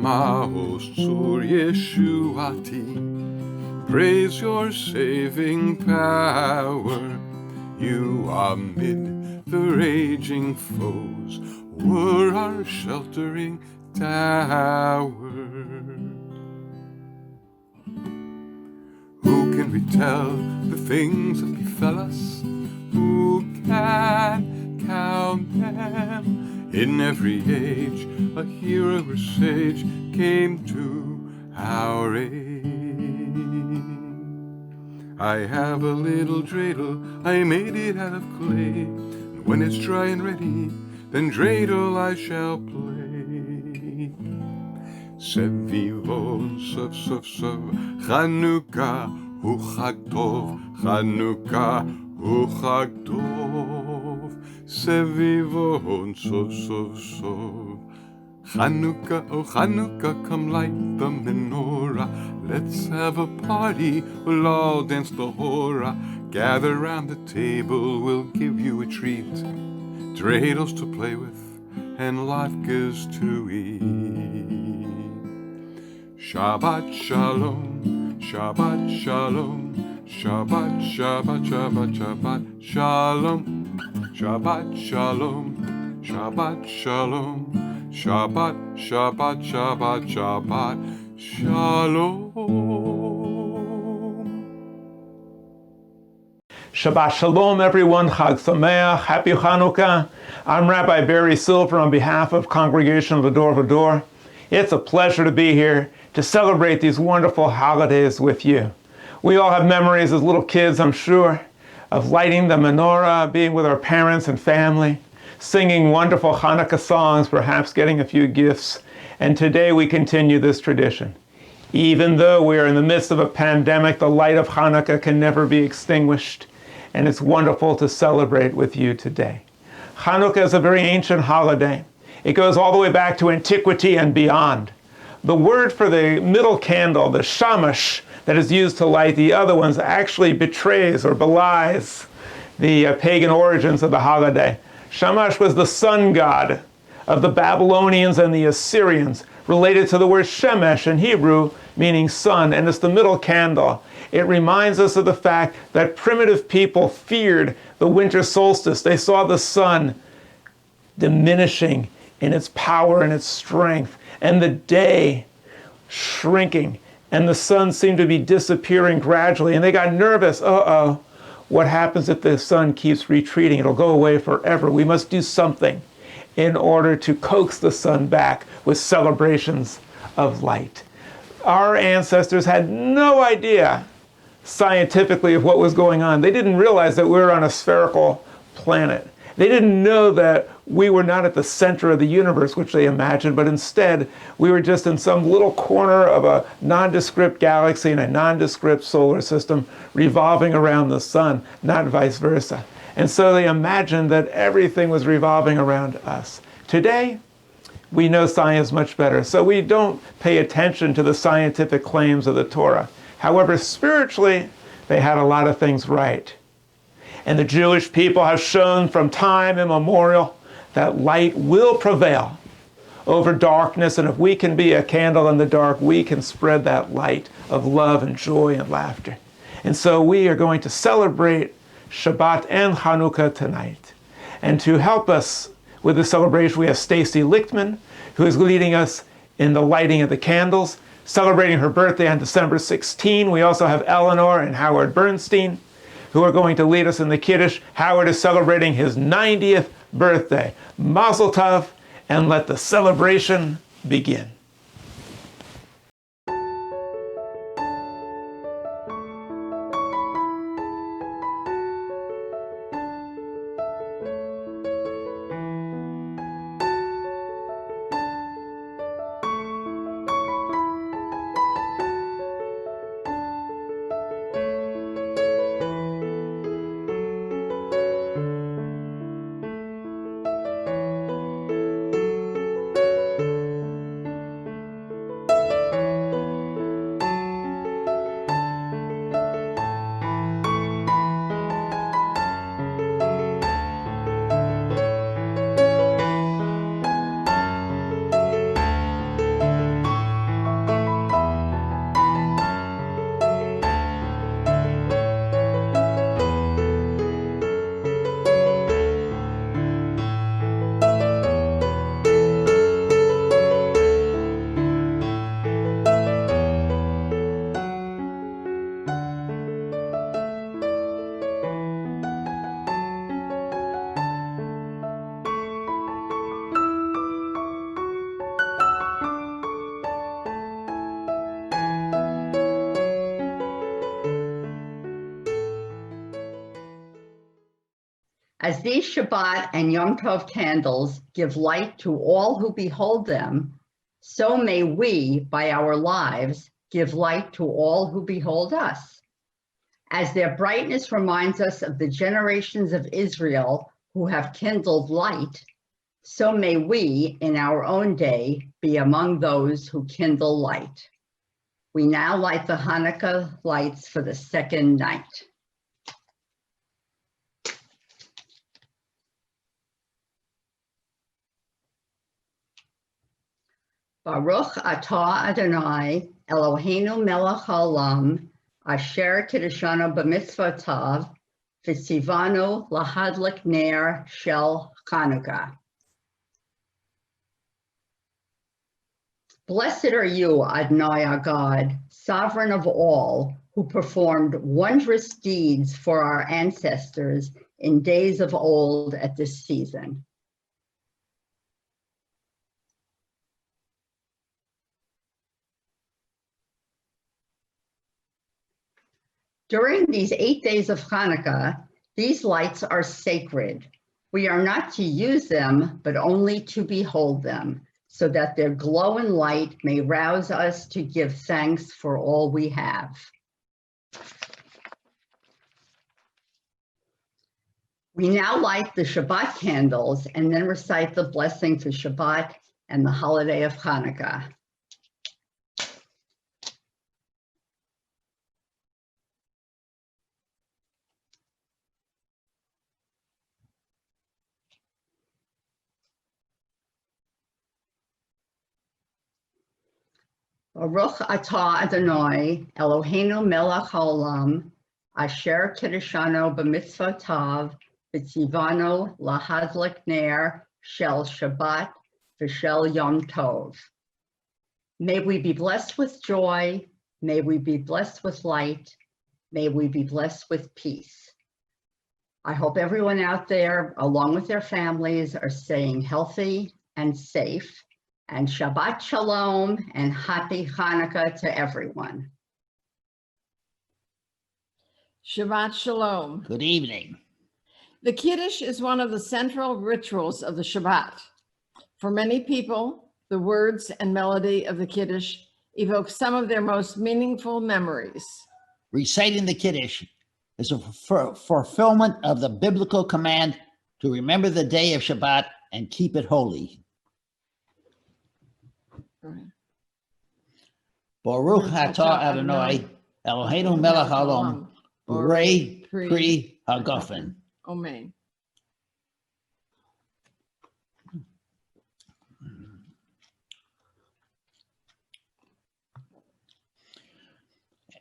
Maoz Tsur Yeshuati, praise your saving power. You amid the raging foes were our sheltering tower. Who can retell the things that befell us? Who can count them? In every age, a hero or sage came to our aid. I have a little dreidle, I made it out of clay, and when it's dry and ready, then dreidle I shall play. Sivivon, sov, sov, sov, Chanukah, hu Chag tov, Chanukah, hu Chag tov. Sivivon, sov, sov, sov. Chanukah, oh Chanukah, come light the menorah. Let's have a party, we'll all dance the hora. Gather round the table, we'll give you a treat. Dreidles to play with, and latkes to eat. Shabbat Shalom, Shabbat Shalom, Shabbat, Shabbat, Shabbat, Shabbat Shalom, Shabbat Shalom, Shabbat Shalom, Shabbat, Shabbat, Shabbat, Shabbat Shalom. Shabbat Shalom, everyone. Chag Sameach. Happy Chanukah. I'm Rabbi Barry Silver on behalf of Congregation L'Dor Va-Dor. It's a pleasure to be here to celebrate these wonderful holidays with you. We all have memories as little kids, I'm sure, of lighting the menorah, being with our parents and family, singing wonderful Chanukah songs, perhaps getting a few gifts. And today we continue this tradition. Even though we are in the midst of a pandemic, the light of Chanukah can never be extinguished. And it's wonderful to celebrate with you today. Chanukah is a very ancient holiday. It goes all the way back to antiquity and beyond. The word for the middle candle, the shamash, that is used to light the other ones actually betrays or belies the pagan origins of the holiday. Shamash was the sun god of the Babylonians and the Assyrians, related to the word shemesh in Hebrew, meaning sun, and it's the middle candle. It reminds us of the fact that primitive people feared the winter solstice. They saw the sun diminishing in its power and its strength, and the day shrinking, and the sun seemed to be disappearing gradually, and they got nervous. What happens if the sun keeps retreating? It'll go away forever. We must do something in order to coax the sun back with celebrations of light. Our ancestors had no idea scientifically of what was going on. They didn't realize that we were on a spherical planet. They didn't know that we were not at the center of the universe, which they imagined, but instead we were just in some little corner of a nondescript galaxy in a nondescript solar system revolving around the sun, not vice versa. And so they imagined that everything was revolving around us. Today, we know science much better, so we don't pay attention to the scientific claims of the Torah. However, spiritually, they had a lot of things right. And the Jewish people have shown from time immemorial that light will prevail over darkness, and if we can be a candle in the dark, we can spread that light of love and joy and laughter. And so we are going to celebrate Shabbat and Chanukah tonight. And to help us with the celebration, we have Stacy Lichtman, who is leading us in the lighting of the candles, celebrating her birthday on December 16. We also have Eleanor and Howard Bernstein, who are going to lead us in the Kiddush. Howard is celebrating his 90th birthday. Mazel tov, and let the celebration begin. As these Shabbat and Yom Tov candles give light to all who behold them, so may we, by our lives, give light to all who behold us. As their brightness reminds us of the generations of Israel who have kindled light, so may we, in our own day, be among those who kindle light. We now light the Hanukkah lights for the second night. Baruch atah Adonai, Eloheinu melech haolam, asher kiddushanu b'mitzvotav, v'tzivanu lahadlik ner shel Chanukah. Blessed are you, Adonai our God, sovereign of all, who performed wondrous deeds for our ancestors in days of old at this season. During these 8 days of Hanukkah, these lights are sacred. We are not to use them, but only to behold them, so that their glow and light may rouse us to give thanks for all we have. We now light the Shabbat candles and then recite the blessing for Shabbat and the holiday of Hanukkah. Baruch atah Adonai, Eloheinu melech haolam, asher kiddushanu b'mitzvotav, v'tzivanu lahadlik ner shel Shabbat v'shel Yom Tov. May we be blessed with joy, may we be blessed with light, may we be blessed with peace. I hope everyone out there, along with their families, are staying healthy and safe. And Shabbat Shalom and happy Hanukkah to everyone. Shabbat Shalom. Good evening. The Kiddush is one of the central rituals of the Shabbat. For many people, the words and melody of the Kiddush evoke some of their most meaningful memories. Reciting the Kiddush is a fulfillment of the biblical command to remember the day of Shabbat and keep it holy. Baruch atah Adonai, Eloheinu melech haolam, borei pri hagofen. Amen.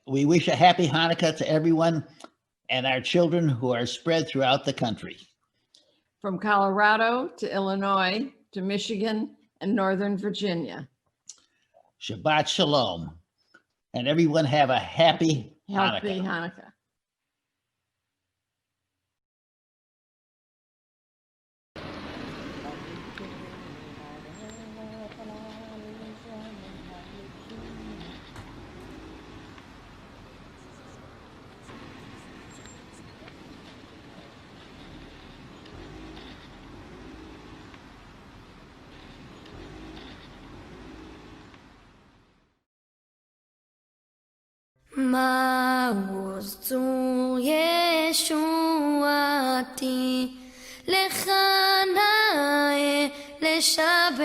We wish a happy Hanukkah to everyone and our children who are spread throughout the country. From Colorado to Illinois to Michigan and Northern Virginia. Shabbat Shalom. And everyone have a happy Happy Hanukkah. Hanukkah. Maoz Tsur Yeshuati Lechanae Leshabeach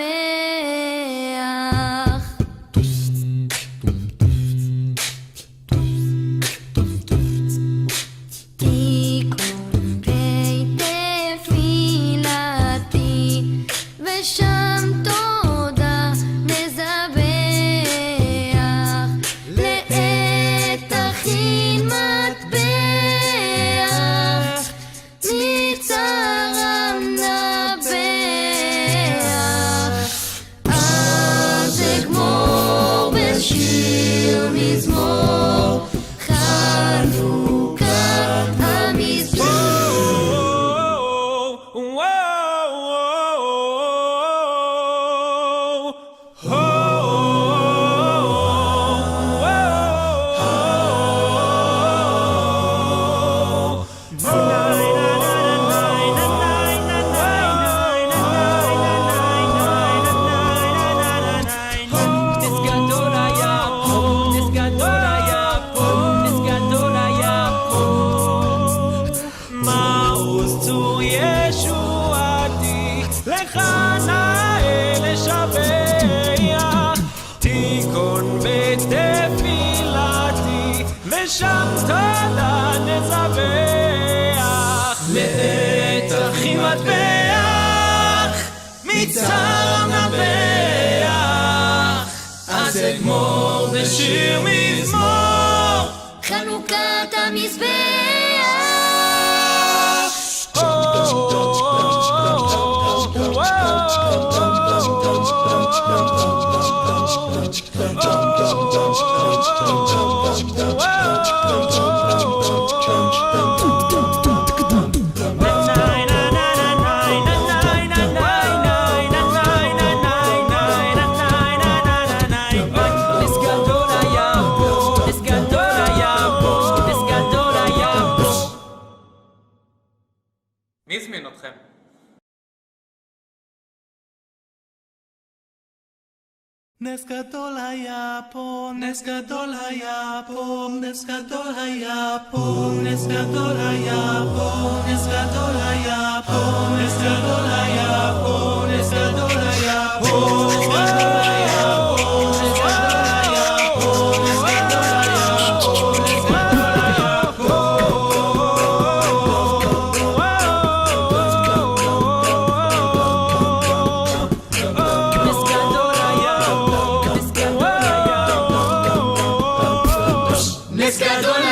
Tikun Rei Tefilati Vesham Toda Nezabeach Le'et Achin Matbeach Mitzaram Nabeach ושם תודה נזבח לעת אחים מטבח מצער נבח אז אגמור בשיר מזמור חנוכת המזבח מי הזמין אתכם? נס גדול היה פה, נס גדול היה פה, נס גדול היה פה, נס גדול היה פה, נס גדול היה פה, נס גדול היה פה, נס גדול היה פה, נס גדול היה פה, נס גדול היה פה, נס גדול היה פה, נס גדול היה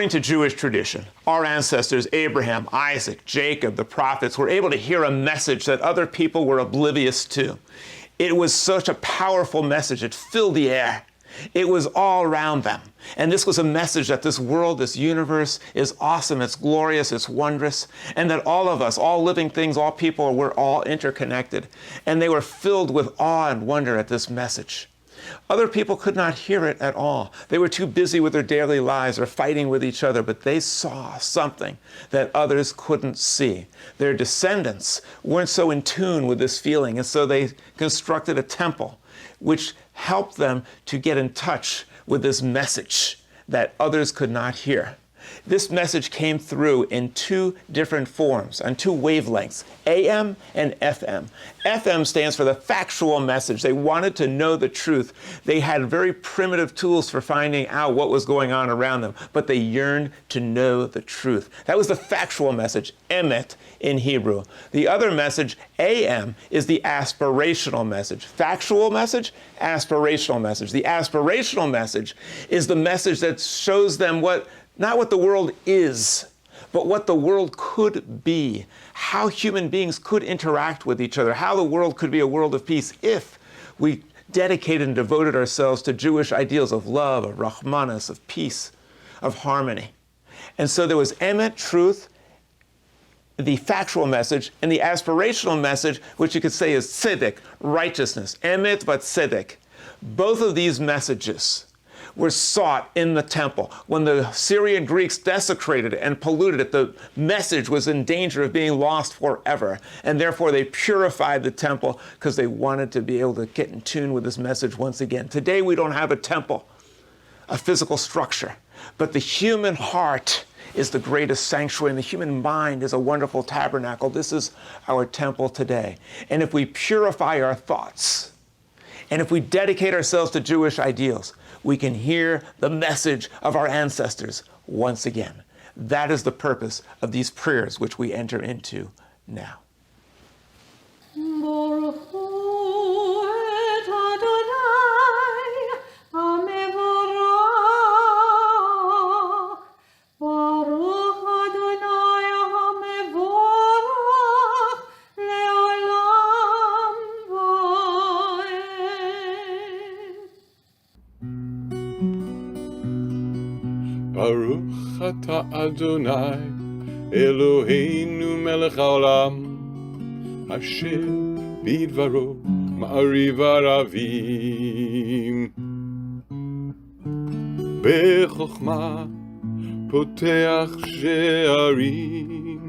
According to Jewish tradition, our ancestors, Abraham, Isaac, Jacob, the prophets, were able to hear a message that other people were oblivious to. It was such a powerful message. It filled the air. It was all around them. And this was a message that this world, this universe is awesome, it's glorious, it's wondrous, and that all of us, all living things, all people, we're all interconnected. And they were filled with awe and wonder at this message. Other people could not hear it at all. They were too busy with their daily lives or fighting with each other, but they saw something that others couldn't see. Their descendants weren't so in tune with this feeling, and so they constructed a temple which helped them to get in touch with this message that others could not hear. This message came through in two different forms, on two wavelengths, AM and FM. FM stands for the factual message. They wanted to know the truth. They had very primitive tools for finding out what was going on around them, but they yearned to know the truth. That was the factual message, emet in Hebrew. The other message, AM, is the aspirational message. Factual message, aspirational message. The aspirational message is the message that shows them not what the world is, but what the world could be, how human beings could interact with each other, how the world could be a world of peace if we dedicated and devoted ourselves to Jewish ideals of love, of Rahmanas, of peace, of harmony. And so there was emet, truth, the factual message, and the aspirational message, which you could say is tzedek, righteousness, emet but tzedek. Both of these messages were sought in the temple. When the Syrian Greeks desecrated it and polluted it, the message was in danger of being lost forever. And therefore they purified the temple because they wanted to be able to get in tune with this message once again. Today we don't have a temple, a physical structure, but the human heart is the greatest sanctuary, and the human mind is a wonderful tabernacle. This is our temple today. And if we purify our thoughts, and if we dedicate ourselves to Jewish ideals, we can hear the message of our ancestors once again. That is the purpose of these prayers which we enter into now. Baruch atah Adonai, Eloheinu melech haolam, asher bidvaro ma'ariv aravim. Bechokma poteach she'arim,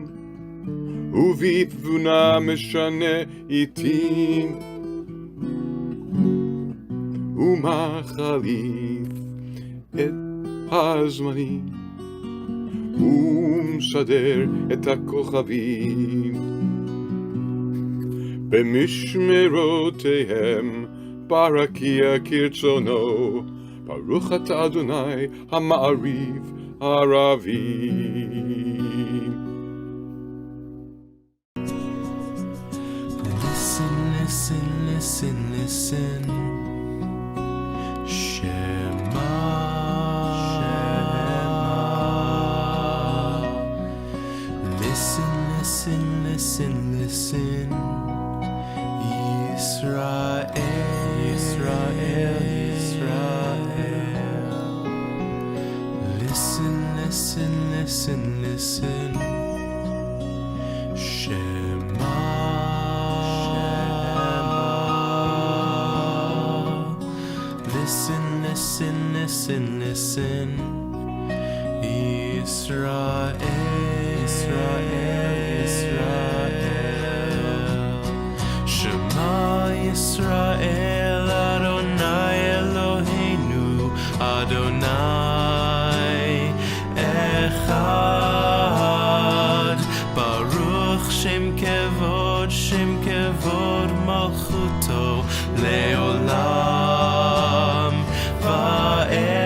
ובתבונה משנה עתים, ומחליף את הזמנים, ומסדר את הכוכבים. במשמרותיהם ברקיע כרצונו, Baruch Ata Adonai Ha'ma'ariv Ha'aravim. Listen, listen, listen, listen. Shema, Shema. Listen, listen, listen, listen. Yisrael, Yisrael, Yisrael. Listen, listen, listen, listen. Shema, Listen, listen, listen, listen. Israel, Israel, Israel. Shema Yisrael, Adonai Eloheinu, Adonai Echad. Baruch Shem Kevod Malchuto Leolam Va'ed.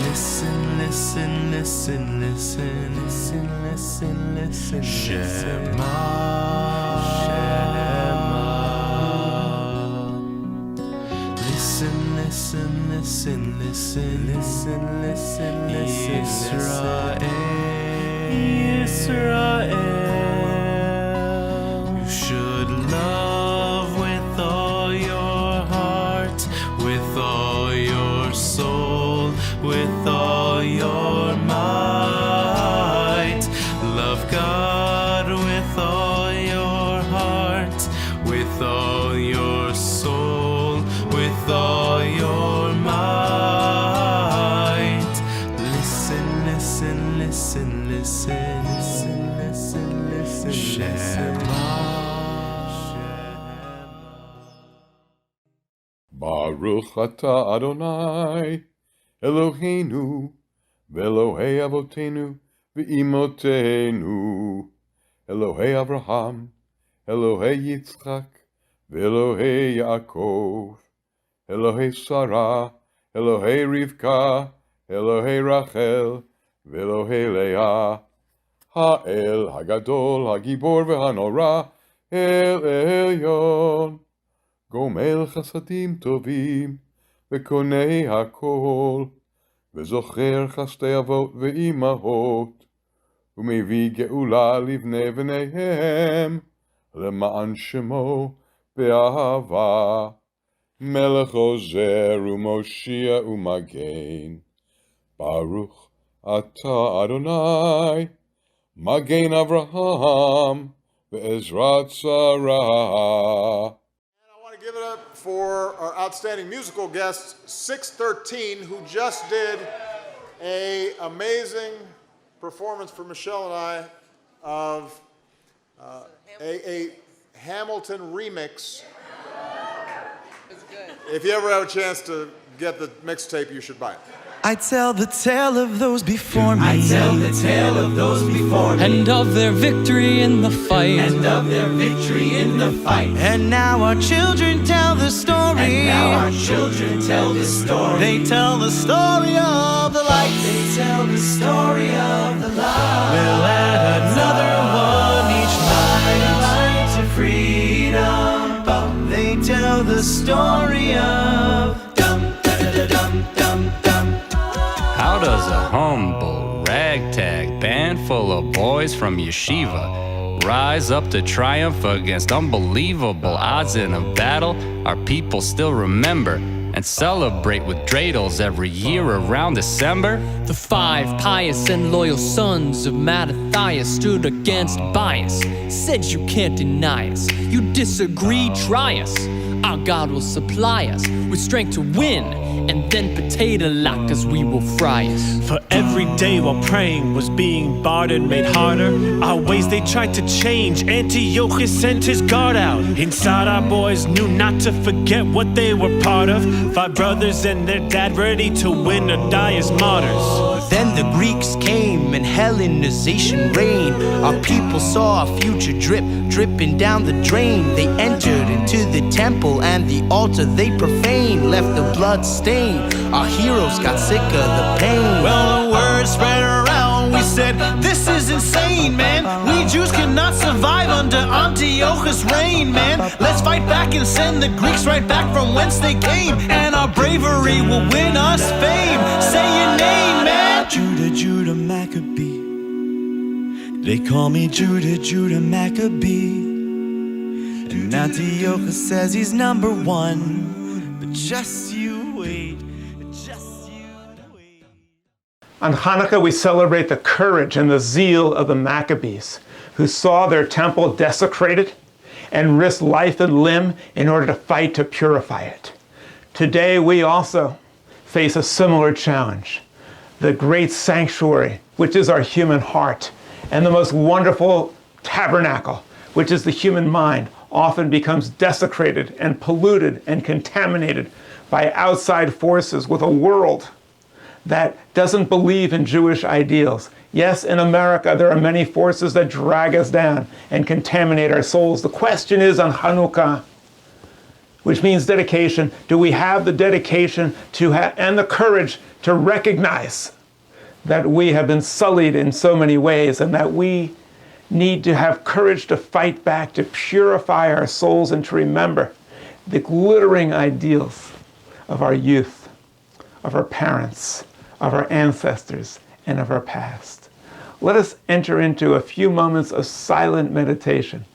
Listen, listen, listen, listen, listen, listen, listen. Shema, Shema. Listen, listen, listen, listen, listen, listen, listen. Israel, you should love with all your heart, with all your soul, with all your might. Love God with all your heart, with all your soul, with all your might. Listen, listen, listen, listen, listen, listen, listen. Shema. Baruch Ata Adonai Eloheinu Ve'Elohei Avotenu Ve'imotenu Elohei Avraham Elohei Yitzchak Ve'Elohei Yaakov Elohei Sarah Elohei Rivka Elohei Rachel Ve'Elohei Leah Ha'el Hagadol Hagibor Ve'Hanora El Elyon גומל חסדים טובים, וקונה הכל, וזוכר חסדי אבות ואימהות, ומביא גאולה לבני בניהם, למען שמו באהבה. מלך עוזר ומושיע ומגן, ברוך אתה אדוני, מגן אברהם, ועזרת שרה. Give it up for our outstanding musical guest, 613, who just did an amazing performance for Michelle and I of a Hamilton remix. It's good. If you ever have a chance to get the mixtape, you should buy it. I tell the tale of those before me. I tell the tale of those before me, and of their victory in the fight, and of their victory in the fight. And now our children tell the story. And now our children tell the story. They tell the story of the light. They tell the story of the light. We'll add another one each night. Light to freedom. They tell the story of dum da da da dum dum dum. How does a humble ragtag band full of boys from yeshiva rise up to triumph against unbelievable odds in a battle our people still remember and celebrate with dreidels every year around December? The 5 pious and loyal sons of Mattathias stood against bias, said you can't deny us. You disagree, try us. Our God will supply us with strength to win, and then potato lockers we will fry us. For every day while praying was being barred and made harder, our ways they tried to change. Antiochus sent his guard out. Inside our boys knew not to forget what they were part of. 5 brothers and their dad ready to win or die as martyrs. Then the Greeks came and Hellenization reigned. Our people saw a future dripping down the drain. They entered into the temple and the altar they profaned, left the blood stain. Our heroes got sick of the pain. Well, the word spread around. We said, this is insane, man. We Jews cannot survive under Antiochus' reign, man. Let's fight back and send the Greeks right back from whence they came, and our bravery will win us fame. Say your name, man. Judah Maccabee. They call me Judah Maccabee. And Antiochus says he's number one. But just you wait. On Hanukkah, we celebrate the courage and the zeal of the Maccabees, who saw their temple desecrated and risked life and limb in order to fight to purify it. Today, we also face a similar challenge. The great sanctuary, which is our human heart, and the most wonderful tabernacle, which is the human mind, often becomes desecrated and polluted and contaminated by outside forces with a world that doesn't believe in Jewish ideals. Yes, in America, there are many forces that drag us down and contaminate our souls. The question is on Chanukah, which means dedication, do we have the dedication and the courage to recognize that we have been sullied in so many ways and that we need to have courage to fight back, to purify our souls and to remember the glittering ideals of our youth, of our parents, of our ancestors, and of our past. Let us enter into a few moments of silent meditation,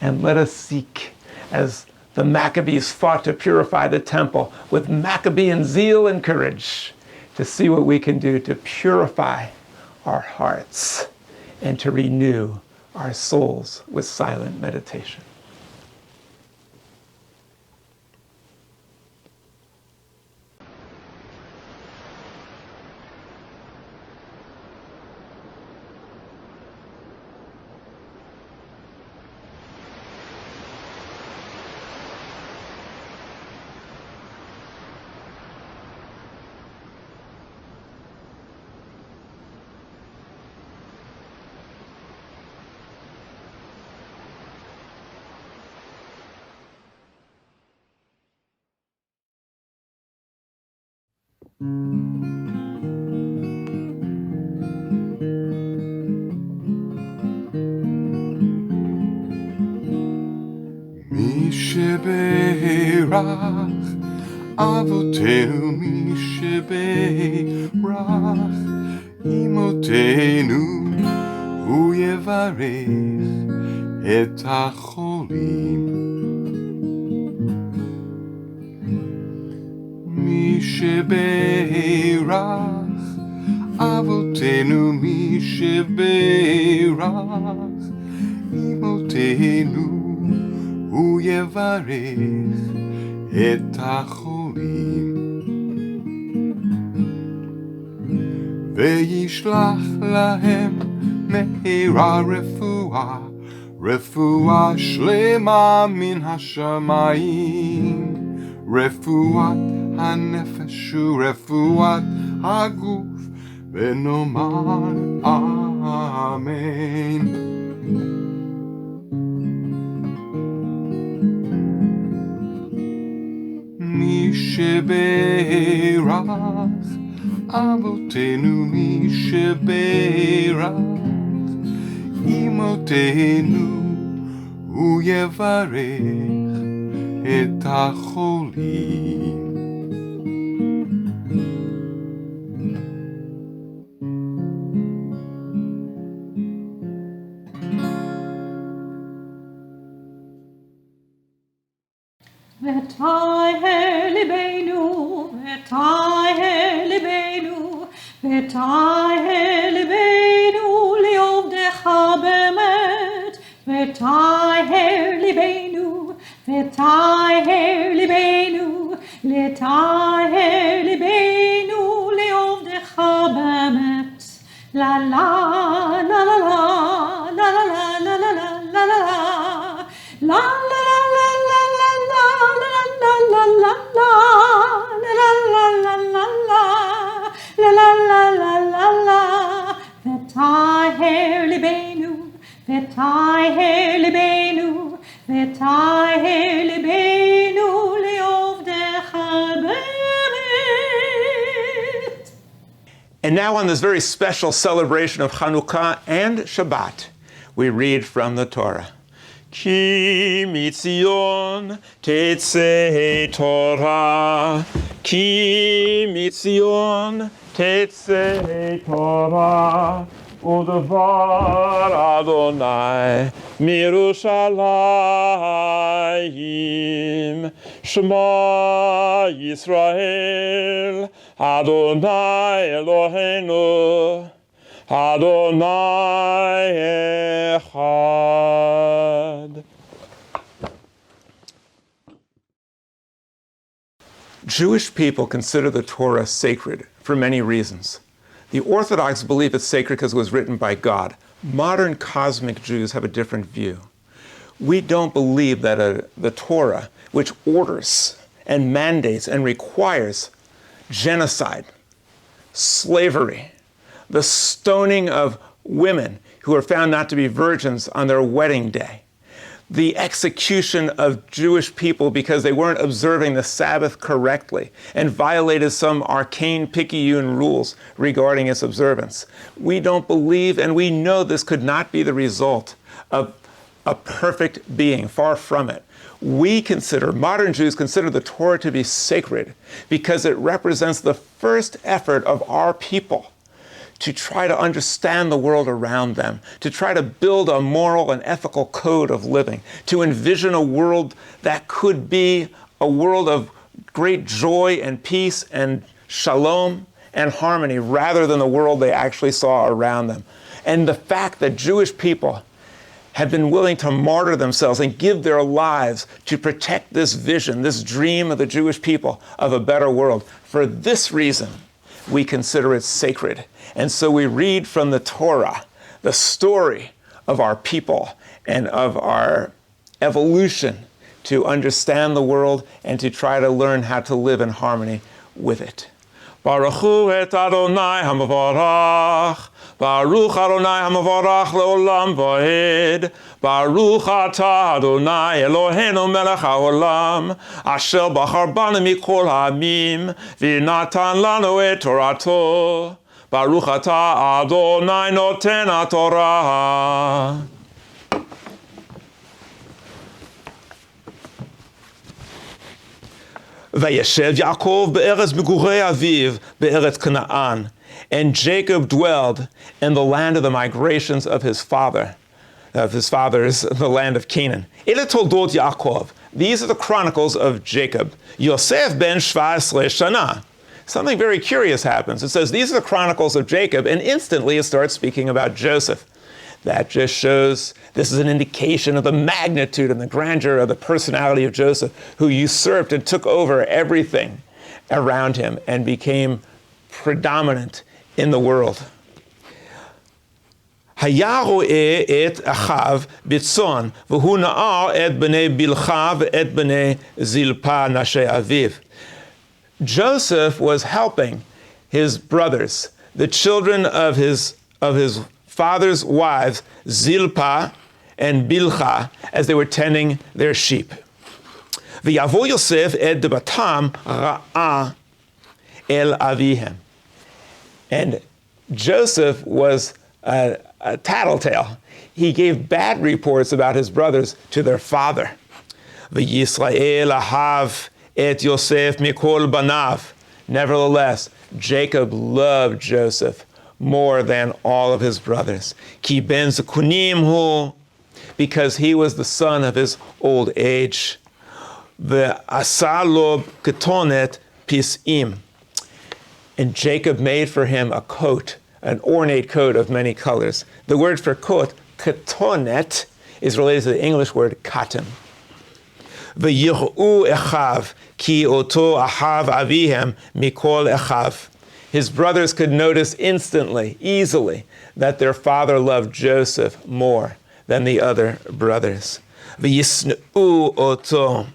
and let us seek, as the Maccabees fought to purify the temple with Maccabean zeal and courage, to see what we can do to purify our hearts and to renew our souls with silent meditation. מי שברך אבותינו, מי שברך אמותינו, הוא יברך את החולים. מי שברך אבותינו, מי שברך אמותינו, הוא יברך את החולים. וישלח להם מהרה רפואה, רפואה שלמה מן השמיים, רפואת הנפש ורפואת הגוף, ונאמר אמן. מי שברך אבותינו, מי שברך אמותינו, הוא יברך את החולים. Vetaheir Libeinu, Vetaheir Libeinu, Vetaheir Libeinu, li'ovdecha bemet. Vetaheir Libeinu, Vetaheir Libeinu, Vetaheir Libeinu, li'ovdecha bemet. La la la la la la la la la la la la la la la la la la la Vetaheir Libeinu, Vetaheir Libeinu, Le'ovdecha be'emet. And now on this very special celebration of Chanukah and Shabbat, we read from the Torah. Ki mitzion tetzeh Torah, Ki mitzion tetzeh Torah, U'devar Adonai mirushalayim, Shema Yisrael, Adonai Eloheinu, Adonai Echad. Jewish people consider the Torah sacred for many reasons. The Orthodox believe it's sacred because it was written by God. Modern cosmic Jews have a different view. We don't believe that the Torah, which orders and mandates and requires genocide, slavery, the stoning of women who are found not to be virgins on their wedding day, the execution of Jewish people because they weren't observing the Sabbath correctly and violated some arcane Picayune rules regarding its observance. We don't believe, and we know this could not be the result of a perfect being, far from it. Modern Jews consider the Torah to be sacred because it represents the first effort of our people to try to understand the world around them, to try to build a moral and ethical code of living, to envision a world that could be a world of great joy and peace and shalom and harmony rather than the world they actually saw around them. And the fact that Jewish people have been willing to martyr themselves and give their lives to protect this vision, this dream of the Jewish people of a better world, for this reason, we consider it sacred. And so we read from the Torah the story of our people and of our evolution to understand the world and to try to learn how to live in harmony with it. Baruch hu et Adonai hamavarach, Baruch Adonai hamavarach leolam va'ed, Baruch atah Adonai Eloheinu melech haolam, asher bachar banu mikol ha'amim, v'natan lanu et Torato, Baruch atah Adonai noten haTorah. Va-Yeshev Yaakov be'eretz megurei aviv be'eretz Canaan. And Jacob dwelled in the land of the migrations of his fathers, the land of Canaan. Ele toldot Yaakov. These are the chronicles of Jacob. Yosef ben 17 shana. Something very curious happens. It says, these are the chronicles of Jacob, and instantly it starts speaking about Joseph. That just shows, this is an indication of the magnitude and the grandeur of the personality of Joseph, who usurped and took over everything around him and became predominant in the world. היה רואה את אחיו בצאן, והוא נער את בני בלחה ואת בני זלפה נשי אביו. Joseph was helping his brothers, the children of his father's wives, Zilpah and Bilha, as they were tending their sheep. ויבוא יוסף את דבתם רעה אל אביהם. And Joseph was a tattletale. He gave bad reports about his brothers to their father. וישראל אהב et Yosef mikol banav. Nevertheless, Jacob loved Joseph more than all of his brothers. Ki ben zekunim hu, because he was the son of his old age. Ve'asa lo ketonet pis'im. And Jacob made for him a coat, an ornate coat of many colors. The word for coat, ketonet, is related to the English word cotton. V'yir'u echav, ki oto ahav avihem mikol echav. His brothers could notice instantly, easily, that their father loved Joseph more than the other brothers. V'yisn'u oto,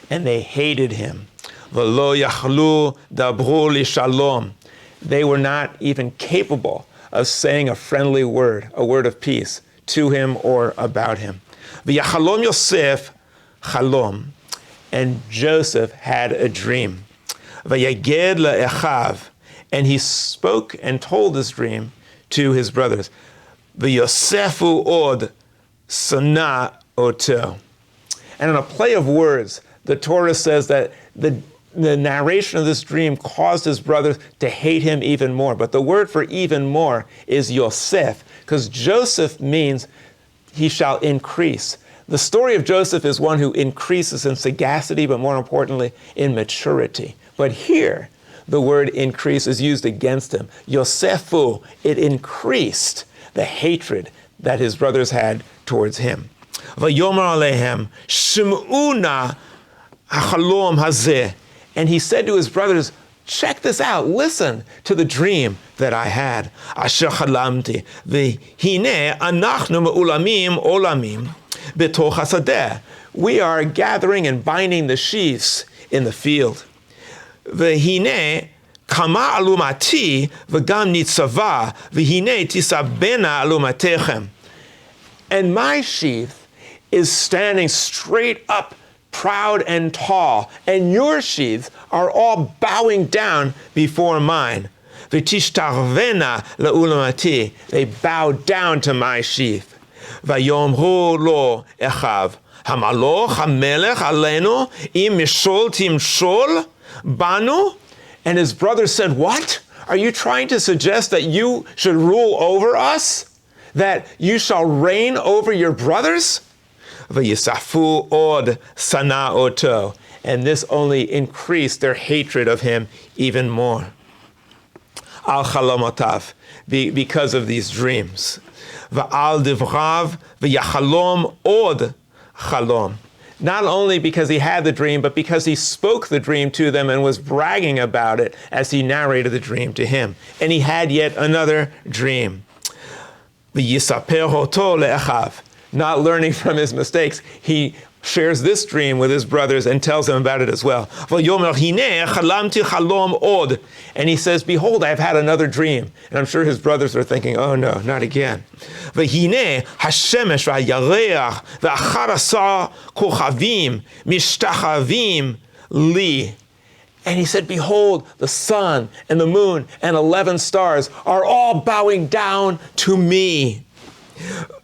and they hated him. V'lo yachlu dabru li shalom. They were not even capable of saying a friendly word, a word of peace, to him or about him. V'yachalom Yosef chalom, and Joseph had a dream. V'yaged le'echav, and he spoke and told this dream to his brothers. V'yosefu od sana oto. And in a play of words, the Torah says that the narration of this dream caused his brothers to hate him even more. But the word for even more is Yosef, because Joseph means he shall increase. The story of Joseph is one who increases in sagacity, but more importantly, in maturity. But here, the word increase is used against him. Yosefu, it increased the hatred that his brothers had towards him. Vayomer alehem, shim'u na hachalom hazeh. And he said to his brothers, check this out, listen to the dream that I had. Asher chalamti, v'hine anachnu me'ulamim olamim b'toch hasadeh. We are gathering and binding the sheaves in the field. V'hine kama alumati v'gam nitzava v'hine tisabena alumatechem. And my sheaf is standing straight up, proud and tall, and your sheaves are all bowing down before mine. V'tishtarvena la'ulamati, they bow down to my sheaf. Vayomhu lo echav, hamaloch hamelech alenu im mishol timshol banu. And his brother said, what? Are you trying to suggest that you should rule over us? That you shall reign over your brothers? V'yisafu od sana oto. And this only increased their hatred of him even more. Al chalomotav, because of these dreams. V'al divrav v'yachalom od chalom. Not only because he had the dream, but because he spoke the dream to them and was bragging about it as he narrated the dream to him. And he had yet another dream. V'yisaper hoto le'achav. Not learning from his mistakes, he shares this dream with his brothers and tells them about it as well. And he says, behold, I have had another dream. And I'm sure his brothers are thinking, oh no, not again. And he said, behold, the sun and the moon and 11 stars are all bowing down to me.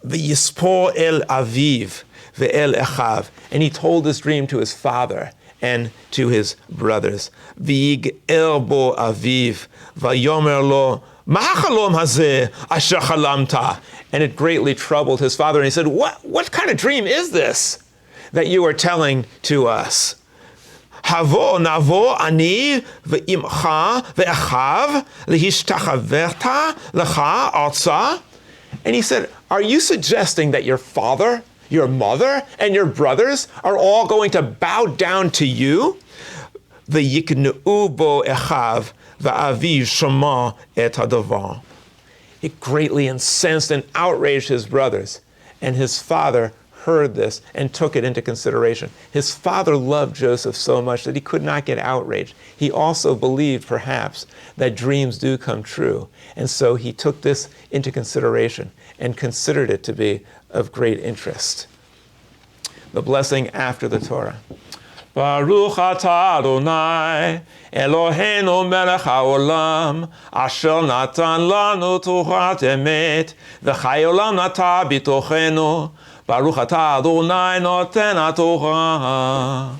V'yispor el aviv ve'el echav. And he told this dream to his father and to his brothers. V'yig'er bo aviv v'yomer lo ma hachalom hazeh asher chalamta. And it greatly troubled his father. And he said, what kind of dream is this that you are telling to us? Havo navo ani ve'imcha ve'echav lehishtachaverta lecha arza. And he said, are you suggesting that your father, your mother, and your brothers are all going to bow down to you? V'yikneu bo echav v'aviv shama et hadavar. It greatly incensed and outraged his brothers, and his father heard this and took it into consideration. His father loved Joseph so much that he could not get outraged. He also believed, perhaps, that dreams do come true. And so he took this into consideration and considered it to be of great interest. The blessing after the Torah. Baruch atah Adonai, Eloheinu melech haolam, asher natan lanu torat emet, v'chai olam nata bitochenu. Baruch atah Adonai noten haTorah.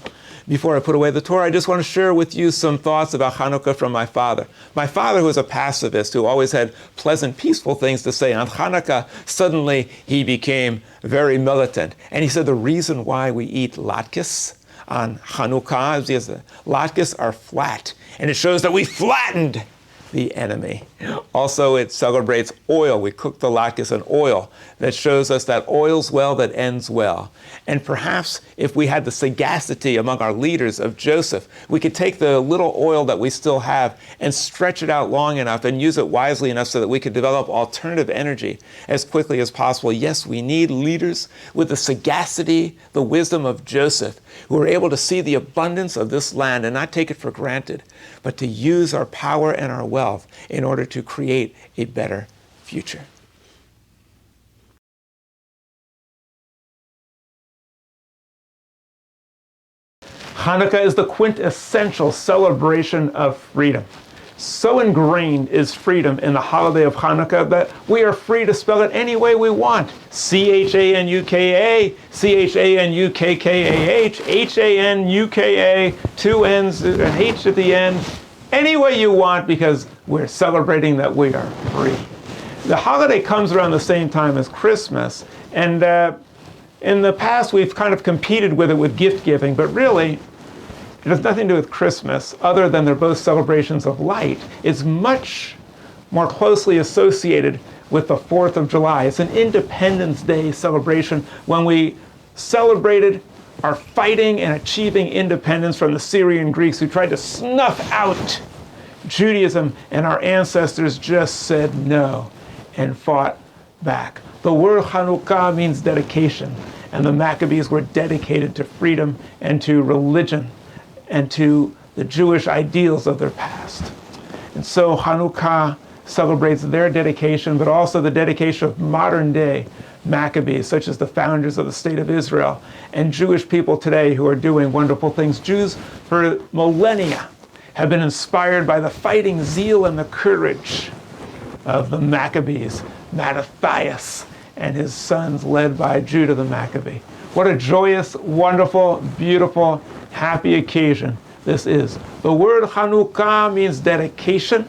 Before I put away the Torah, I just want to share with you some thoughts about Chanukah from my father. My father, who was a pacifist, who always had pleasant, peaceful things to say, on Chanukah, suddenly he became very militant. And he said the reason why we eat latkes on Chanukah is because the latkes are flat. And it shows that we flattened the enemy. Also, it celebrates oil. We cook the latkes in oil. That shows us that oil's well that ends well. And perhaps if we had the sagacity among our leaders of Joseph, we could take the little oil that we still have and stretch it out long enough and use it wisely enough so that we could develop alternative energy as quickly as possible. Yes, we need leaders with the sagacity, the wisdom of Joseph, who are able to see the abundance of this land and not take it for granted, but to use our power and our wealth in order to create a better future. Chanukah is the quintessential celebration of freedom. So ingrained is freedom in the holiday of Chanukah that we are free to spell it any way we want. C-H-A-N-U-K-A, C-H-A-N-U-K-K-A-H, H-A-N-U-K-A, 2 N's, an H at the end. Any way you want, because we're celebrating that we are free. The holiday comes around the same time as Christmas, and in the past we've kind of competed with it with gift giving, but really it has nothing to do with Christmas other than they're both celebrations of light. It's much more closely associated with the 4th of July. It's an Independence Day celebration when we celebrated our fighting and achieving independence from the Syrian Greeks who tried to snuff out Judaism, and our ancestors just said no and fought back. The word Chanukah means dedication, and the Maccabees were dedicated to freedom and to religion and to the Jewish ideals of their past. And so Chanukah celebrates their dedication, but also the dedication of modern day Maccabees, such as the founders of the state of Israel, and Jewish people today who are doing wonderful things. Jews for millennia have been inspired by the fighting zeal and the courage of the Maccabees, Mattathias and his sons led by Judah the Maccabee. What a joyous, wonderful, beautiful, happy occasion this is. The word Chanukah means dedication,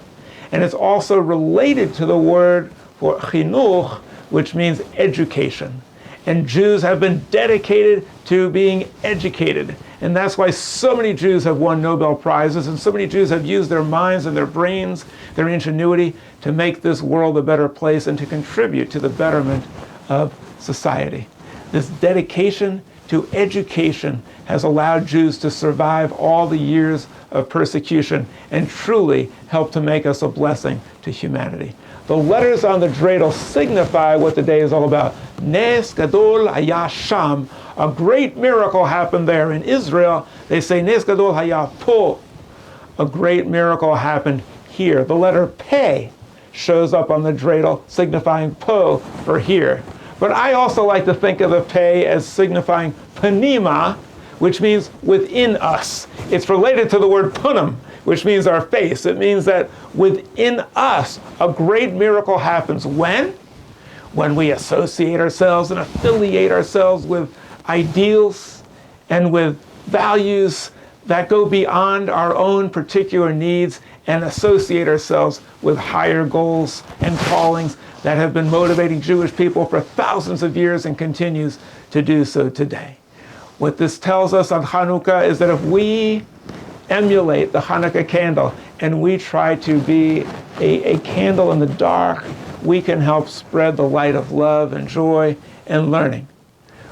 and it's also related to the word for chinuch, which means education. And Jews have been dedicated to being educated. And that's why so many Jews have won Nobel Prizes, and so many Jews have used their minds and their brains, their ingenuity, to make this world a better place and to contribute to the betterment of society. This dedication to education has allowed Jews to survive all the years of persecution and truly help to make us a blessing to humanity. The letters on the dreidel signify what the day is all about. Nes gadol haya sham. A great miracle happened there. In Israel, they say Nes gadol haya po. A great miracle happened here. The letter Pei shows up on the dreidel, signifying po for here. But I also like to think of the Pei as signifying panima, which means within us. It's related to the word punim, which means our face. It means that within us, a great miracle happens. When? When we associate ourselves and affiliate ourselves with ideals and with values that go beyond our own particular needs and associate ourselves with higher goals and callings that have been motivating Jewish people for thousands of years and continues to do so today. What this tells us on Chanukah is that if we emulate the Chanukah candle and we try to be a candle in the dark, we can help spread the light of love and joy and learning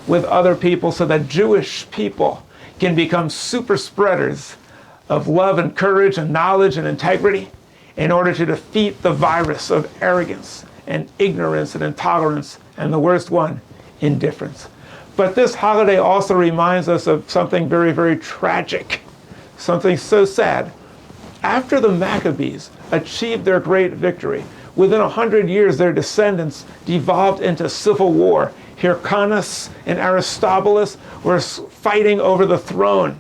with other people so that Jewish people can become super spreaders of love and courage and knowledge and integrity in order to defeat the virus of arrogance and ignorance and intolerance, and the worst one, indifference. But this holiday also reminds us of something very, very tragic, something so sad. After the Maccabees achieved their great victory, within 100 years their descendants devolved into civil war. Hyrcanus and Aristobulus were fighting over the throne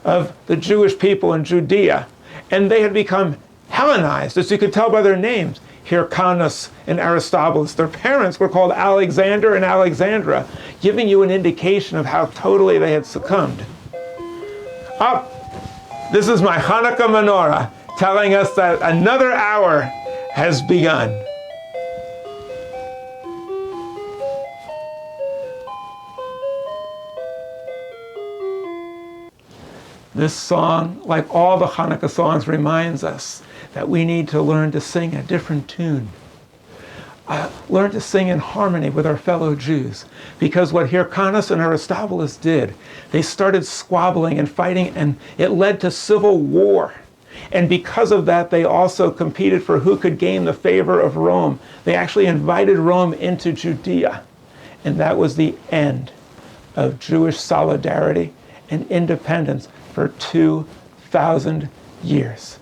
of the Jewish people in Judea, and they had become Hellenized, as you could tell by their names. Hyrcanus and Aristobulus. Their parents were called Alexander and Alexandra, giving you an indication of how totally they had succumbed. Up, this is my Hanukkah menorah, telling us that another hour has begun. This song, like all the Hanukkah songs, reminds us that we need to learn to sing a different tune. Learn to sing in harmony with our fellow Jews. Because what Hyrcanus and Aristobulus did, they started squabbling and fighting, and it led to civil war. And because of that, they also competed for who could gain the favor of Rome. They actually invited Rome into Judea. And that was the end of Jewish solidarity and independence for 2,000 years.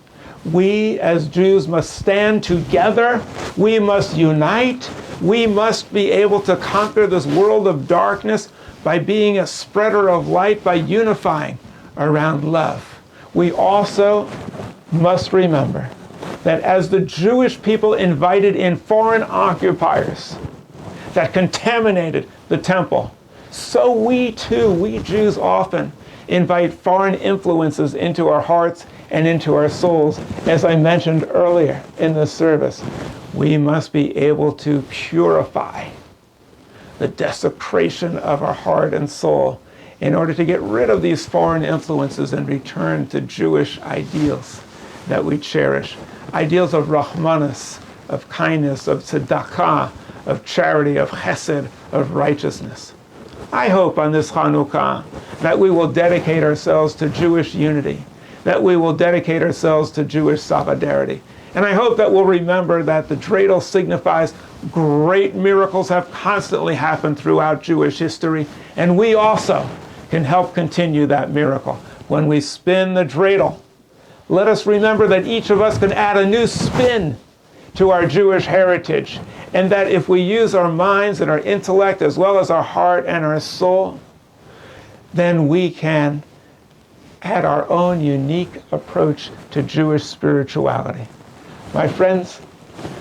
We as Jews must stand together. We must unite. We must be able to conquer this world of darkness by being a spreader of light, by unifying around love. We also must remember that as the Jewish people invited in foreign occupiers that contaminated the temple, so we too, we Jews often invite foreign influences into our hearts and into our souls. As I mentioned earlier in this service, we must be able to purify the desecration of our heart and soul in order to get rid of these foreign influences and return to Jewish ideals that we cherish. Ideals of Rahmanas, of kindness, of tzedakah, of charity, of chesed, of righteousness. I hope on this Chanukah that we will dedicate ourselves to Jewish unity, that we will dedicate ourselves to Jewish solidarity. And I hope that we'll remember that the dreidel signifies great miracles have constantly happened throughout Jewish history, and we also can help continue that miracle. When we spin the dreidel, let us remember that each of us can add a new spin to our Jewish heritage, and that if we use our minds and our intellect as well as our heart and our soul, then we can add our own unique approach to Jewish spirituality. My friends,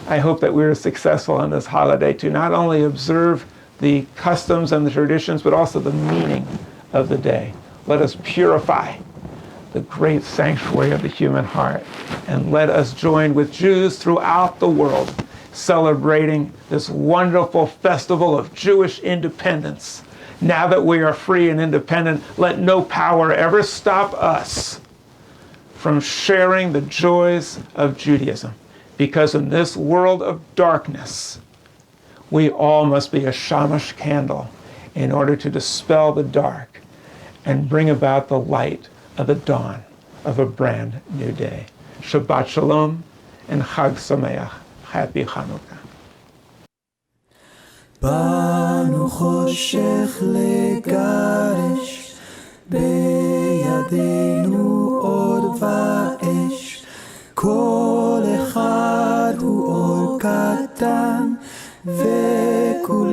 I hope that we are successful on this holiday to not only observe the customs and the traditions, but also the meaning of the day. Let us purify the great sanctuary of the human heart, and let us join with Jews throughout the world celebrating this wonderful festival of Jewish independence. Now that we are free and independent, let no power ever stop us from sharing the joys of Judaism, because in this world of darkness, we all must be a shamash candle in order to dispel the dark and bring about the light of the dawn of a brand new day. Shabbat Shalom and Chag Sameach. Happy Chanukah. Banu choshech legarish, beyadenu or va'esh, kol echad hu or katan, vekulanu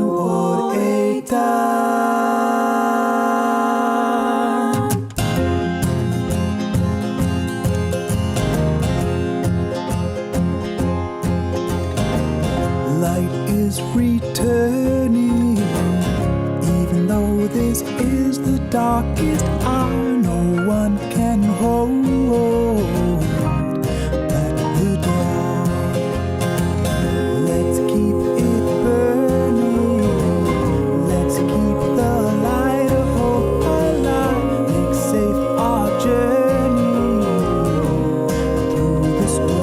or eitan. Returning, even though this is the darkest hour, no one can hold back the dawn. Let's keep it burning, let's keep the light of hope alive, make safe our journey through this world.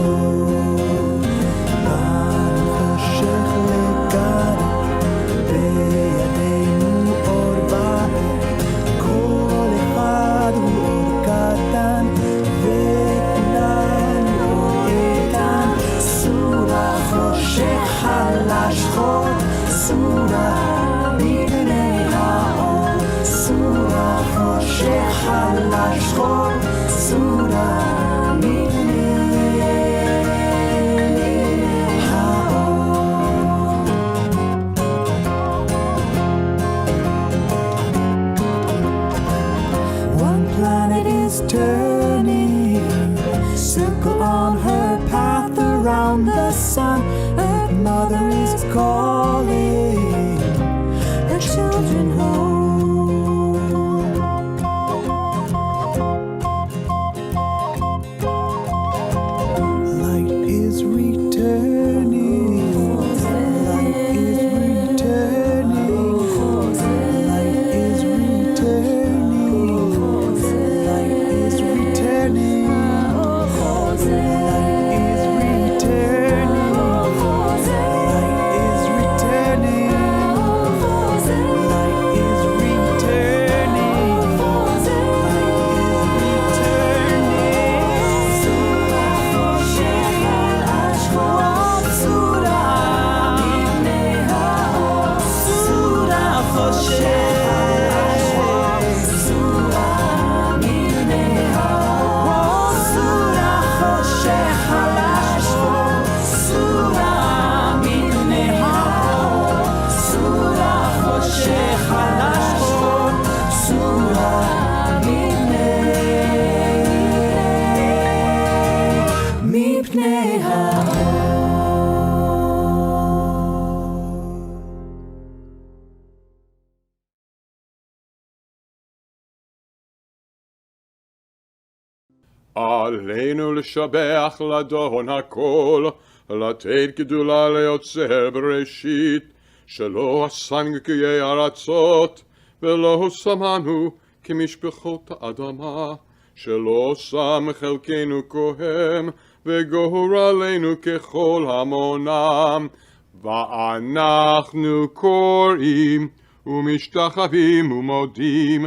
One planet is turning, circle on her path around the sun. Earth Mother is calling her children home. Light is returning, light is returning, light is returning, light is returning, light is returning, light עלינו לשבח לדון הכל, לתת גדולה ליוצר בראשית, שלא עשנו כיי ארצות, ולא שמנו כמשפחות האדמה, שלא שם חלקנו כהן, וגורלנו ככל המונם, ואנחנו קוראים ומשתחווים ומודים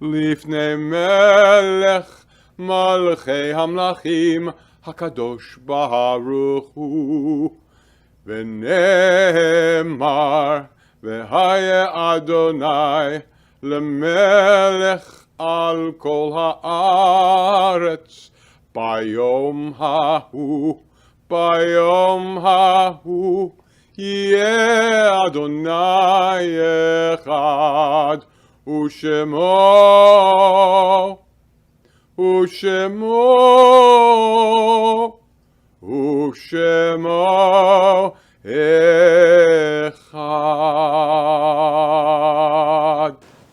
לפני מלך מלכי המלכים הקדוש ברוך הוא. ונאמר והיה אדוני למלך על כל הארץ ביום ההוא, ביום ההוא יהיה אדוני אחד, ושמו אחד.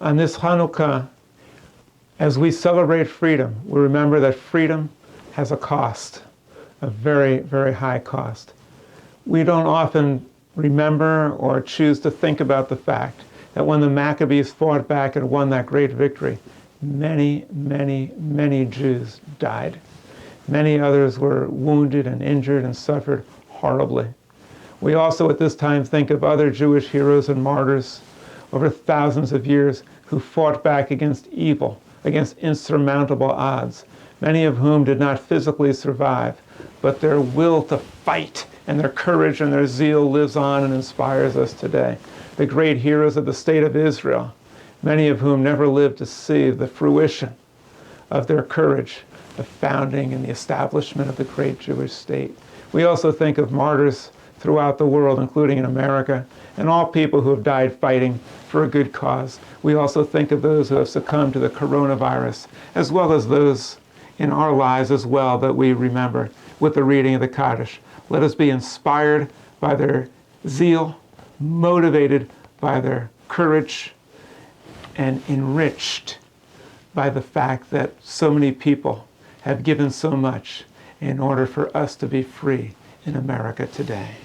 On this Chanukah, as we celebrate freedom, we remember that freedom has a cost, a very, very high cost. We don't often remember or choose to think about the fact that when the Maccabees fought back and won that great victory, many, many, many Jews died. Many others were wounded and injured and suffered horribly. We also at this time think of other Jewish heroes and martyrs over thousands of years who fought back against evil, against insurmountable odds, many of whom did not physically survive, but their will to fight and their courage and their zeal lives on and inspires us today. The great heroes of the state of Israel, many of whom never lived to see the fruition of their courage, the founding and the establishment of the great Jewish state. We also think of martyrs throughout the world, including in America, and all people who have died fighting for a good cause. We also think of those who have succumbed to the coronavirus, as well as those in our lives as well that we remember with the reading of the Kaddish. Let us be inspired by their zeal, motivated by their courage, and enriched by the fact that so many people have given so much in order for us to be free in America today.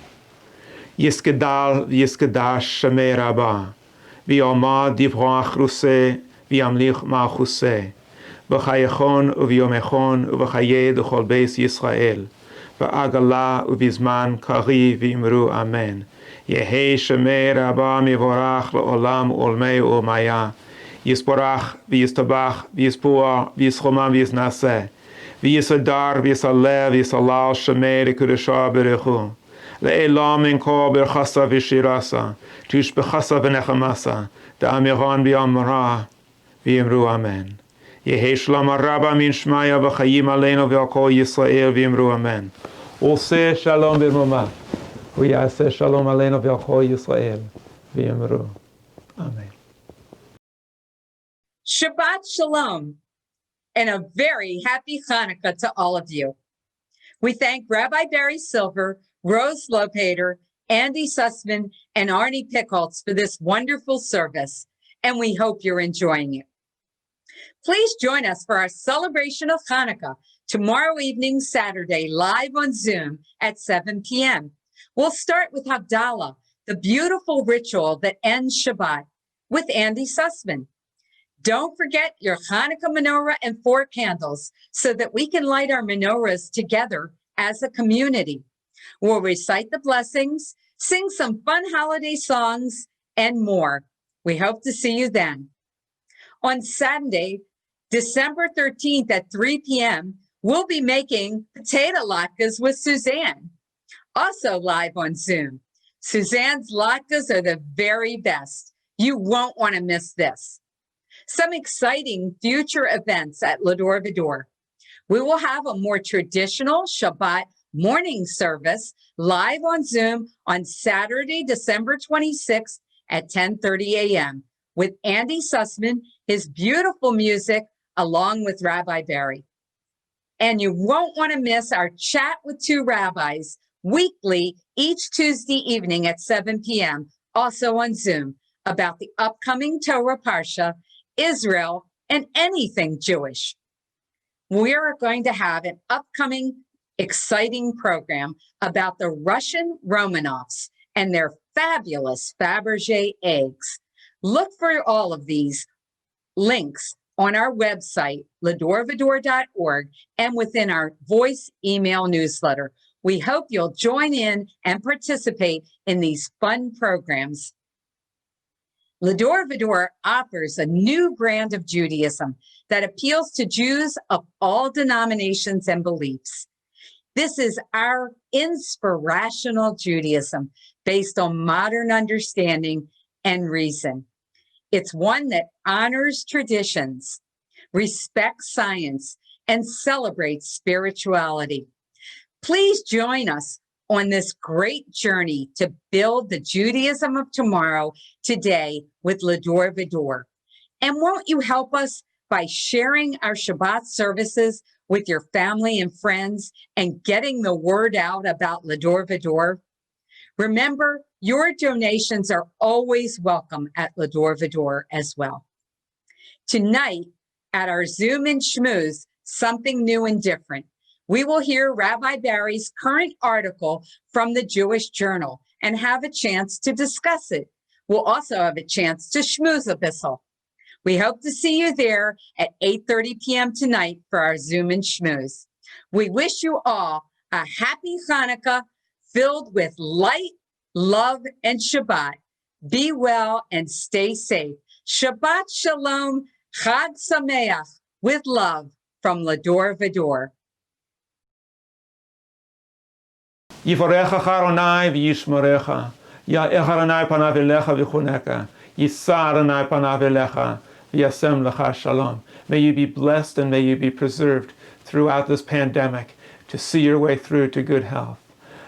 Yiskedal v'yiskadash shamei rabba, v'yomad divro achruseh, v'yamlich ma'achuseh, v'chayechon u'v'yomechon u'v'chayeh d'chol beis Yisrael, v'agala u'v'zman kari v'imru amen. Yehei shamei rabba mivorach le'olam ulmei u'maya, Yisborach v'yistabach v'yispuah v'yischomam v'yisnaseh, v'yisadar v'yisaleh v'yisalal shamei d'kudeshah berechu. Le'elam inko berchasa v'shirasa, tushbechasa v'nechamasa, da'amiran v'yamra v'yimru amen. Yehi shalom rabba min shmaya v'chayim aleinu v'al kol Yisrael v'yimru amen. Oseh shalom b'moma, v'yaseh shalom aleinu v'al kol Yisrael v'yimru amen. Shabbat Shalom, and a very happy Chanukah to all of you. We thank Rabbi Barry Silver, Rose Lopater, Andrew Susman, and Arnie Pickholtz for this wonderful service, and we hope you're enjoying it. Please join us for our celebration of Chanukah tomorrow evening, Saturday, live on Zoom at 7 p.m. We'll start with Havdalah, the beautiful ritual that ends Shabbat, with Andy Susman. Don't forget your Hanukkah menorah and 4 candles so that we can light our menorahs together as a community. We'll recite the blessings, sing some fun holiday songs, and more. We hope to see you then. On Saturday, December 13th at 3 p.m., we'll be making potato latkes with Suzanne, also live on Zoom. Suzanne's latkes are the very best. You won't want to miss this. Some exciting future events at L'Dor Va-Dor. We will have a more traditional Shabbat morning service live on Zoom on Saturday, December 26th at 10:30 a.m. with Andy Susman, his beautiful music, along with Rabbi Barry. And you won't want to miss our Chat with 2 Rabbis weekly each Tuesday evening at 7 p.m., also on Zoom, about the upcoming Torah Parsha, Israel, and anything Jewish. we are going to have an upcoming exciting program about the Russian Romanovs and their fabulous Fabergé eggs. Look for all of these links on our website, ledorvador.org, and within our voice email newsletter. We hope you'll join in and participate in these fun programs. L'Dor Va-Dor offers a new brand of Judaism that appeals to Jews of all denominations and beliefs. This is our inspirational Judaism based on modern understanding and reason. It's one that honors traditions, respects science, and celebrates spirituality. Please join us on this great journey to build the Judaism of tomorrow today with L'Dor Va-Dor. And won't you help us by sharing our Shabbat services with your family and friends and getting the word out about L'Dor Va-Dor? Remember, your donations are always welcome at L'Dor Va-Dor as well. Tonight, at our Zoom and Schmooze, something new and different. We will hear Rabbi Barry's current article from the Jewish Journal and have a chance to discuss it. We'll also have a chance to schmooze a bissel. We hope to see you there at 8:30 p.m. tonight for our Zoom and Schmooze. We wish you all a happy Chanukah filled with light, love, and Shabbat. Be well and stay safe. Shabbat Shalom, Chag Sameach, with love from L'Dor Va-Dor. Yivarecha Adonai v'yishmerecha. Ya'ech Adonai panav elecha v'chuneka. Yisa Adonai panav elecha v'yasem lecha shalom. May you be blessed and may you be preserved throughout this pandemic to see your way through to good health.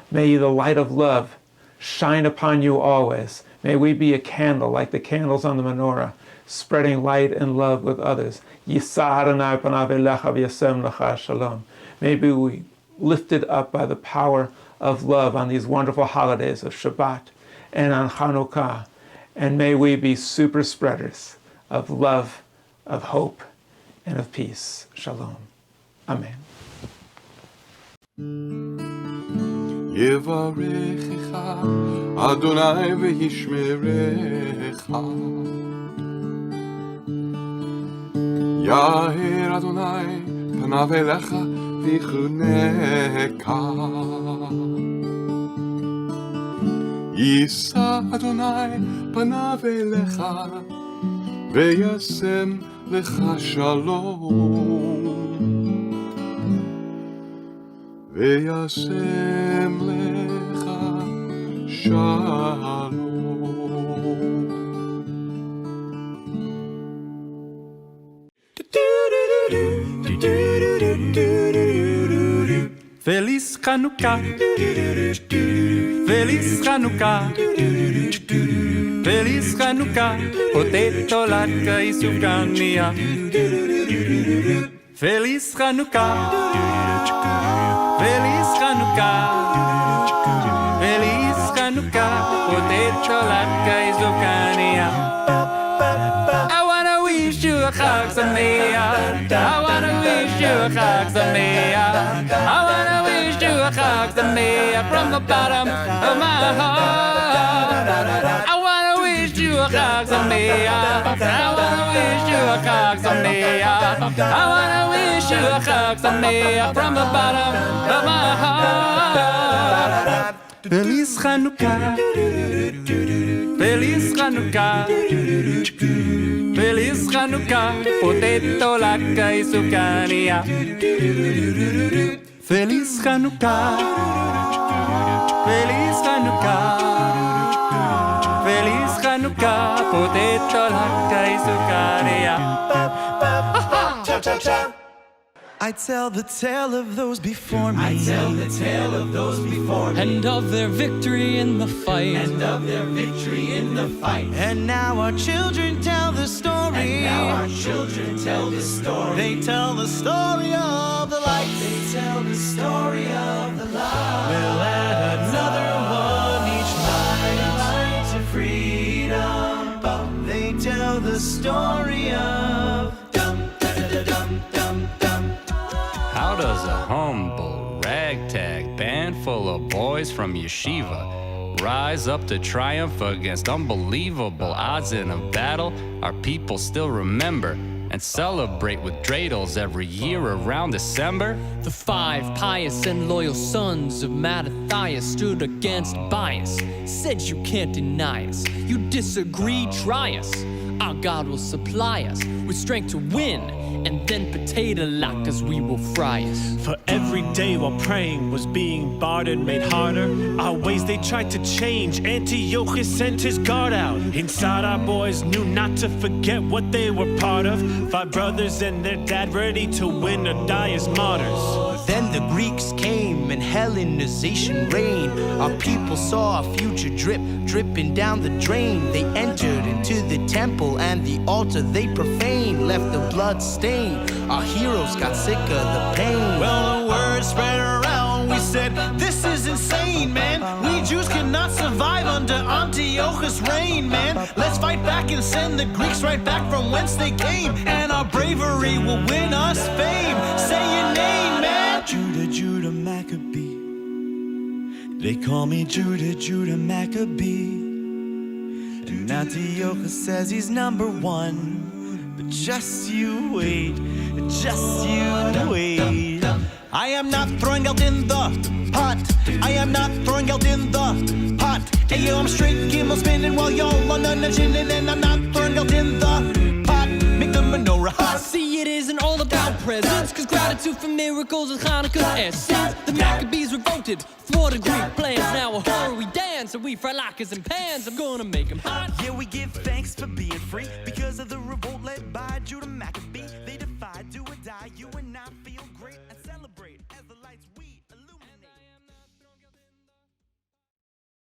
May the light of love shine upon you always. May we be a candle like the candles on the menorah, spreading light and love with others. Yisa Adonai panav elecha v'yasem lecha shalom. May we be lifted up by the power of love on these wonderful holidays of Shabbat and on Chanukah. And may we be super spreaders of love, of hope, and of peace. Shalom. Amen. Yevarechecha Adonai v'yishmerecha. Ya'er Adonai panav elecha v'chuneka. Yisa Adonai panav elecha v'yasem lecha shalom. V'yasem lecha shalom. Feliz Chanukah, Feliz Chanukah, Feliz Chanukah, potato latka y sufganía. Feliz Chanukah, Feliz Chanukah, Feliz Chanukah, potato latka y sufganía. I wanna wish you a Chag Sameach. I wanna wish you a Chag Sameach. I wanna wish you a Chag Sameach from the bottom of my heart. I wanna wish you a Chag Sameach. I wanna wish you a Chag Sameach. I wanna wish you a Chag Sameach from the bottom of my heart. Feliz Chanukah, Feliz Chanukah, Feliz Chanukah, potato latka y sufganía. Feliz Chanukah, Feliz Chanukah, Feliz Chanukah, potato latka y sufganía. Cha cha cha. I tell the tale of those before me. I tell the tale of those before me. And of their victory in the fight. And of their victory in the fight. And now our children tell the story. And now our children tell the story. They tell the story of the light. They tell the story of the light. We'll add another one each night. Light to freedom. They tell the story of dum da da dum dum dum. boys from Yeshiva rise up to triumph against unbelievable odds in a battle our people still remember and celebrate with dreidels every year around December. The 5 pious and loyal sons of Vetaheir stood against bias, said you can't deny us. You disagree, try us. Our God will supply us with strength to win, and then potato lockers we will fry us. For every day while praying was being barred and made harder, our ways they tried to change. Antiochus sent his guard out. Inside our boys knew not to forget what they were part of. 5 brothers and their dad ready to win or die as martyrs. Then the Greeks came and Hellenization reigned. Our people saw a future dripping down the drain. They entered into the temple and the altar they profaned, left the blood stain. Our heroes got sick of the pain. Well, the word spread around. We said, this is insane, man. We Jews cannot survive under Antiochus' reign, man. Let's fight back and send the Greeks right back from whence they came, and our bravery will win us fame. Say your name, man. Judah Maccabee. They call me Judah Maccabee. And Antiochus says he's number 1. But just you wait, just you wait. I am not throwing out in the pot. I am not throwing out in the pot. Hey yo, I'm straight gimbal spinning while y'all on the chinning, and I'm not throwing out in the pot. Make the menorah hot. See, it isn't all about presents, cause gratitude for miracles is Chanukah's essence. The Maccabees revolted, thwarted Greek plans. Now a horror we dance, and we fry lockers and pans. I'm gonna make them hot. Yeah, we give thanks for being free because of the revolt.